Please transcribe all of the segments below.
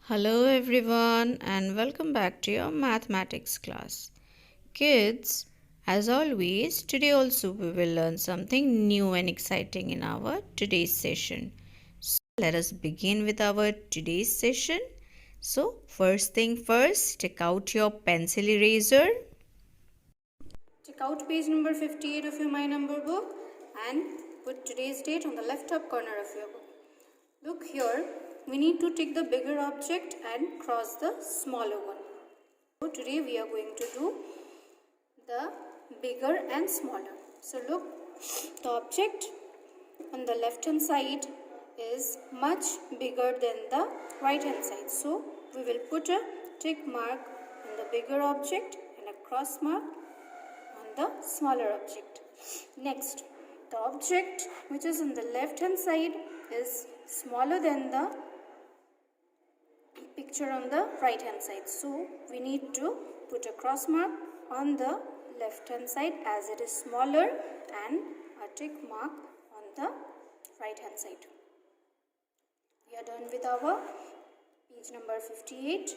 Hello everyone and welcome back to your mathematics class. Kids, as always, today also we will learn something new and exciting in our today's session. So let us begin with our today's session. So first thing first, take out your pencil eraser. Take out page number 58 of your My Number book and put today's date on the left top corner of your book. Look here, we need to take the bigger object and cross the smaller one. So today we are going to do the bigger and smaller. So look, the object on the left hand side is much bigger than the right hand side. So we will put a tick mark on the bigger object and a cross mark on the smaller object. Next, the object which is on the left hand side is smaller than the picture on the right hand side. So we need to put a cross mark on the left hand side as it is smaller and a tick mark on the right hand side. We are done with our page number 58.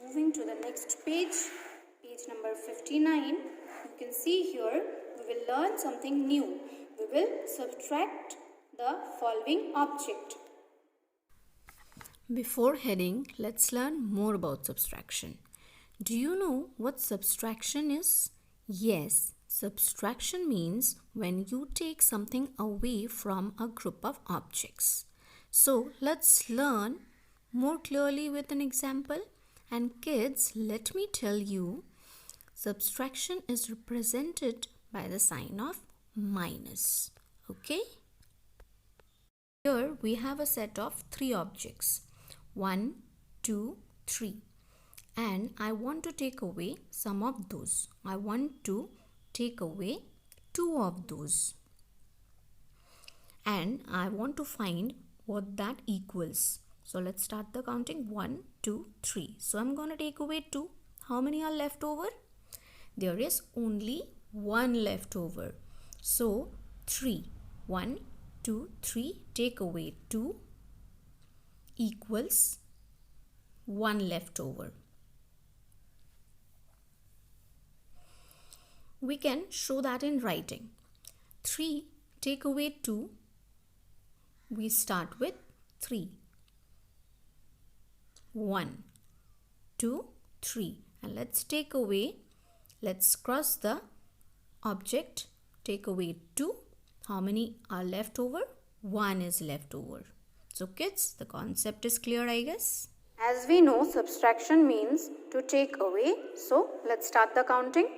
Moving to the next page, page number 59. You can see here we will learn something new. We will subtract the following object. Before heading, let's learn more about subtraction. Do you know what subtraction is? Yes, subtraction means when you take something away from a group of objects. So let's learn more clearly with an example. And kids, let me tell you, subtraction is represented by the sign of minus. Okay? Here we have a set of three objects. 1, 2, 3. And I want to take away some of those. I want to take away 2 of those. And I want to find what that equals. So let's start the counting. 1, 2, 3. So I'm going to take away 2. How many are left over? There is only 1 left over. So 3. 1, 2, 3. Take away 2 equals 1 left over. We can show that in writing. 3 take away 2. We start with 3. 1, 2, 3. And let's cross the object. Take away 2. How many are left over? 1 is left over. So kids, the concept is clear, I guess. As we know, subtraction means to take away. So let's start the counting.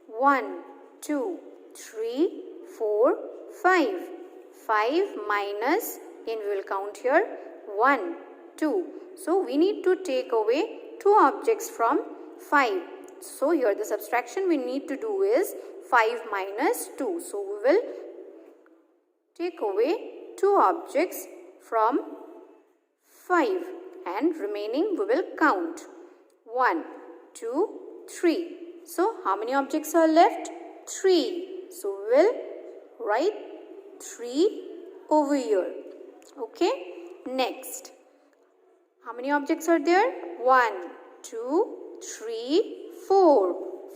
1, 2, 3, 4, 5. 5 minus, again we will count here, 1, 2. So we need to take away 2 objects from 5. So here the subtraction we need to do is 5 minus 2. So we will take away 2 objects from 5 and remaining we will count 1, 2, 3. So how many objects are left? 3. So we will write 3 over here. Okay. Next. How many objects are there? 1, 2, 3, 4.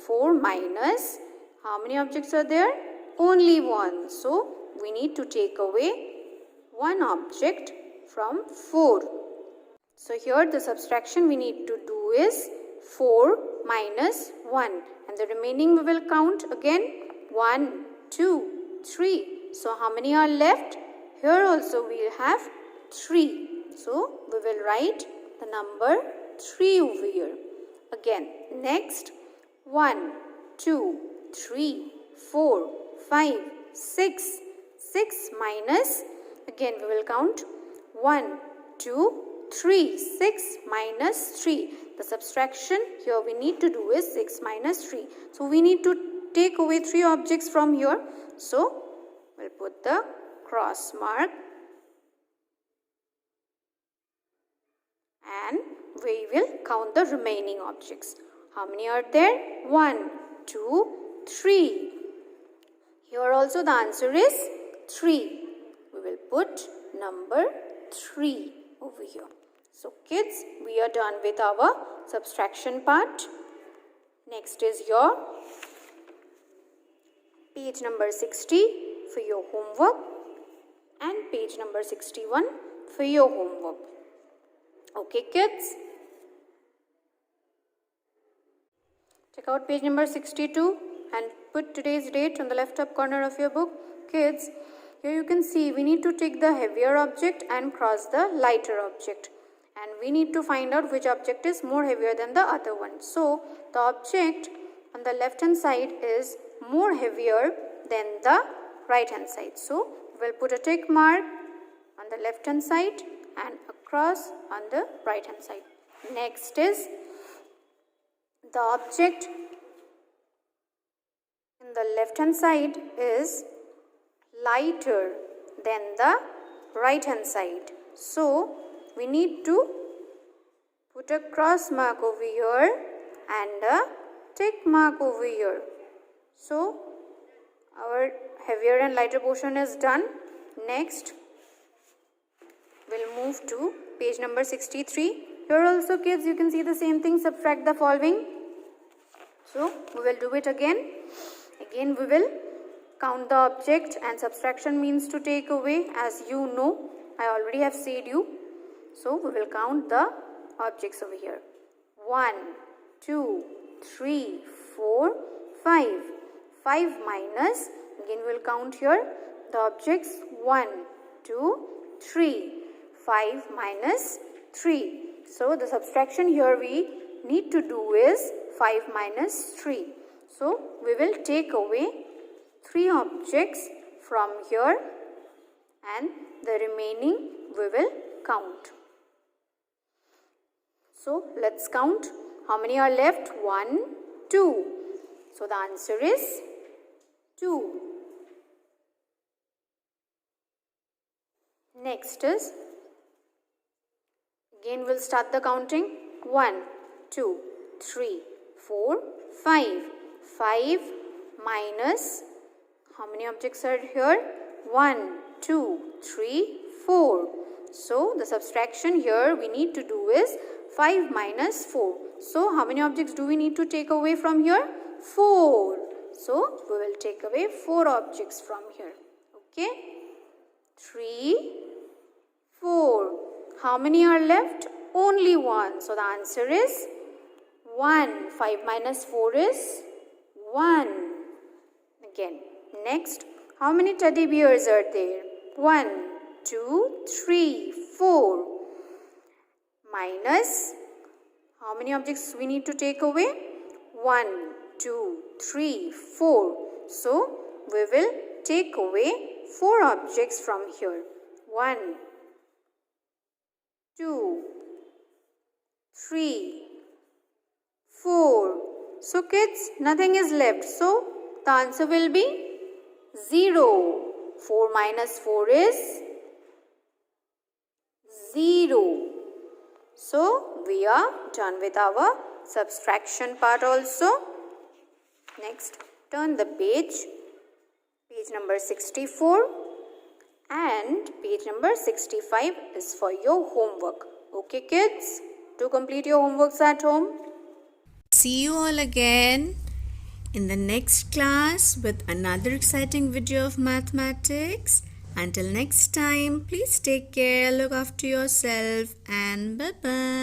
4 minus. How many objects are there? Only 1. So we need to take away 1 object from 4. So here the subtraction we need to do is 4 minus 1. And the remaining we will count again 1, 2, 3. So how many are left? Here also we will have 3. So we will write the number 3 over here. Again, next 1, 2, 3, 4, 5, 6. 6 minus, again we will count 1, 2, 3. 6 minus 3. The subtraction here we need to do is 6 minus 3. So we need to take away 3 objects from here. So we'll put the cross mark and we will count the remaining objects. How many are there? 1, 2, 3. Here also the answer is 3. We will put number 3 over here. So kids, we are done with our subtraction part. Next is your page number 60 for your homework and page number 61 for your homework. Okay kids? Check out page number 62 and put today's date on the left top corner of your book. Kids, here you can see we need to take the heavier object and cross the lighter object. And we need to find out which object is more heavier than the other one. So, the object on the left hand side is more heavier than the right hand side. So, we'll put a tick mark on the left hand side and a cross on the right hand side. Next is the object in the left hand side is lighter than the right hand side. So, we need to put a cross mark over here and a tick mark over here. So, our heavier and lighter portion is done. Next, we'll move to page number 63. Here also kids, you can see the same thing, subtract the following. So, we will do it again. Again, we will count the object, and subtraction means to take away, as you know. I already have said you. So, we will count the objects over here. 1, 2, 3, 4, 5. 5 minus, again we will count here the objects 1, 2, 3. 5 minus 3. So, the subtraction here we need to do is 5 minus 3. So, we will take away 3 objects from here and the remaining we will count. So, let's count. How many are left? 1, 2. So, the answer is 2. Next is, again we'll start the counting. 1, 2, 3, 4, 5. 5 minus, how many objects are here? 1, 2, 3, 4. So, the subtraction here we need to do is 5 minus 4. So, how many objects do we need to take away from here? 4. So, we will take away 4 objects from here. Okay? 3, 4. How many are left? Only 1. So, the answer is 1. 5 minus 4 is 1. Again, next, how many teddy bears are there? 1, 2, 3, 4. Minus, how many objects we need to take away? 1, 2, 3, 4. So, we will take away 4 objects from here. 1, 2, 3, 4. So, kids, nothing is left. So, the answer will be 0. 4 minus 4 is 0. So, we are done with our subtraction part also. Next, turn the page. Page number 64 and page number 65 is for your homework. Okay, kids? To complete your homeworks at home. See you all again in the next class with another exciting video of mathematics. Until next time, please take care, look after yourself, and bye-bye.